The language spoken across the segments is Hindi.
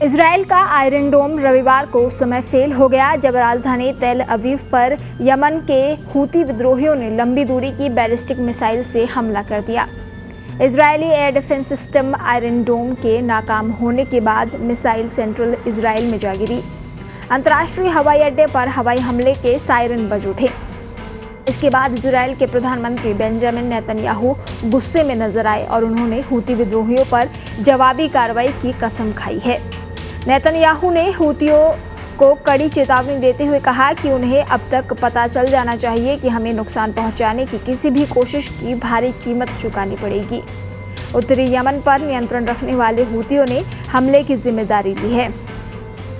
इजराइल का आयरन डोम रविवार को उस समय फेल हो गया जब राजधानी तेल अवीव पर यमन के हूती विद्रोहियों ने लंबी दूरी की बैलिस्टिक मिसाइल से हमला कर दिया। Israeli air defence system iron dome के नाकाम होने के बाद मिसाइल सेंट्रल इजराइल में जा गिरी। अंतर्राष्ट्रीय हवाई अड्डे पर हवाई हमले के सायरन बज उठे। इसके बाद इजराइल के प्रधानमंत्री बेंजामिन नेतन्याहू गुस्से में नजर आए और उन्होंने हूती विद्रोहियों पर जवाबी कार्रवाई की कसम खाई है। नेतन्याहू ने हूतियों को कड़ी चेतावनी देते हुए कहा कि उन्हें अब तक पता चल जाना चाहिए कि हमें नुकसान पहुंचाने की किसी भी कोशिश की भारी कीमत चुकानी पड़ेगी। उत्तरी यमन पर नियंत्रण रखने वाले हूतियों ने हमले की जिम्मेदारी ली है।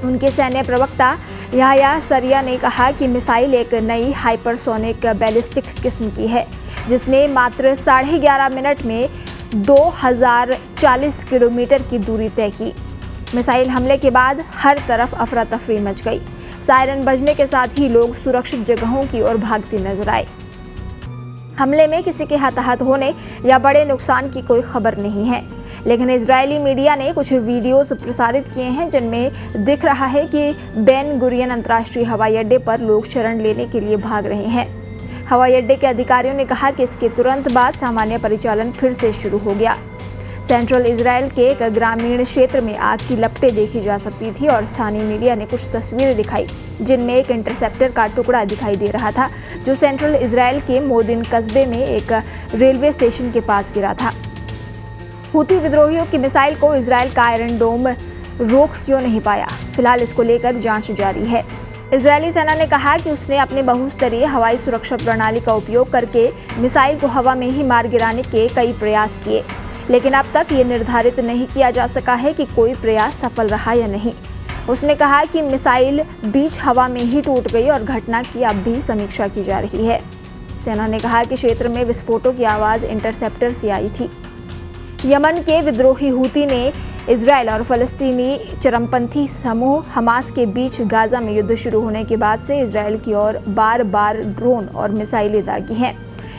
उनके सैन्य प्रवक्ता याह्या सरिया ने कहा कि मिसाइल एक नई हाइपरसोनिक बैलिस्टिक किस्म की है, जिसने मात्र 11.5 मिनट में 2040 किलोमीटर की दूरी तय की। मिसाइल हमले के बाद हर तरफ अफरा तफरी मच गई। सायरन बजने के साथ ही लोग सुरक्षित जगहों की ओर भागते नजर आए। हमले में किसी के हताहत होने या बड़े नुकसान की कोई खबर नहीं है, लेकिन इजरायली मीडिया ने कुछ वीडियोस प्रसारित किए हैं जिनमें दिख रहा है कि बेन गुरियन अंतर्राष्ट्रीय हवाई अड्डे पर लोग शरण लेने के लिए भाग रहे हैं। हवाई अड्डे के अधिकारियों ने कहा कि इसके तुरंत बाद सामान्य परिचालन फिर से शुरू हो गया। सेंट्रल इजराइल के एक ग्रामीण क्षेत्र में आग की लपटें देखी जा सकती थी और स्थानीय मीडिया ने कुछ तस्वीरें दिखाई जिनमें एक इंटरसेप्टर का टुकड़ा दिखाई दे रहा था जो सेंट्रल इजराइल के मोदिन कस्बे में एक रेलवे स्टेशन के पास गिरा था। हूती विद्रोहियों की मिसाइल को इजराइल का आयरन डोम रोक क्यों नहीं पाया? फिलहाल इसको लेकर जांच जारी है। इजरायली सेना ने कहा कि उसने अपने बहुस्तरीय हवाई सुरक्षा प्रणाली का उपयोग करके मिसाइल को हवा में ही मार गिराने के कई प्रयास किए, लेकिन अब तक ये निर्धारित नहीं किया जा सका है कि कोई प्रयास सफल रहा या नहीं। उसने कहा कि मिसाइल बीच हवा में ही टूट गई और घटना की अब भी समीक्षा की जा रही है। सेना ने कहा कि क्षेत्र में विस्फोटों की आवाज़ इंटरसेप्टर से आई थी। यमन के विद्रोही हूती ने इजराइल और फलस्तीनी चरमपंथी समूह हमास के बीच गाजा में युद्ध शुरू होने के बाद से इजराइल की ओर बार बार ड्रोन और मिसाइलें दागी हैं,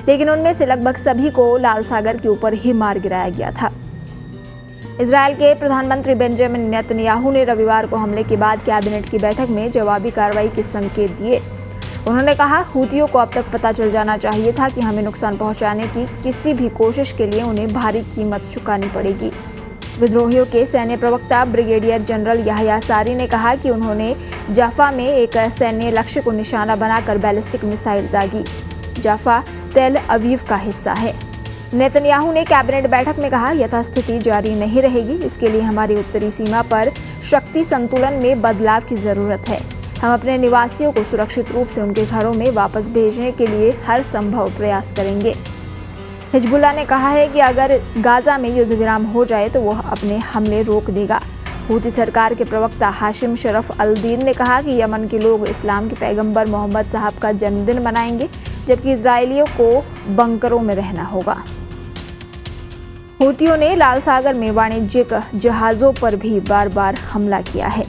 लेकिन उनमें से लगभग सभी को लाल सागर के ऊपर ही मार गिराया गया था। इजराइल के प्रधानमंत्री बेंजामिन नेतन्याहू ने रविवार को हमले के बाद कैबिनेट की बैठक में जवाबी कार्रवाई के संकेत दिए। उन्होंने कहा, हूतियों को अब तक पता चल जाना चाहिए था कि हमें नुकसान पहुंचाने की किसी भी कोशिश के लिए उन्हें भारी कीमत चुकानी पड़ेगी। विद्रोहियों के सैन्य प्रवक्ता ब्रिगेडियर जनरल याह्या सारी ने कहा कि उन्होंने जाफा में एक सैन्य लक्ष्य को निशाना बनाकर बैलिस्टिक मिसाइल दागी। जाफा तेल अवीव का हिस्सा है। नेतन्याहू ने कैबिनेट बैठक में कहा, यथास्थिति जारी नहीं रहेगी। इसके लिए हमारी उत्तरी सीमा पर शक्ति संतुलन में बदलाव की जरूरत है। हम अपने निवासियों को सुरक्षित रूप से उनके घरों में वापस भेजने के लिए हर संभव प्रयास करेंगे। हिजबुल्लाह ने कहा है कि अगर गाजा में युद्ध विराम हो जाए तो वह अपने हमले रोक देगा। हूती सरकार के प्रवक्ता हाशिम शरफ अल-दीन ने कहा कि यमन के लोग इस्लाम के पैगंबर मोहम्मद साहब का जन्मदिन मनाएंगे, जबकि इजरायलियों को बंकरों में रहना होगा। हूतियों ने लाल सागर में वाणिज्यिक जहाजों पर भी बार बार हमला किया है।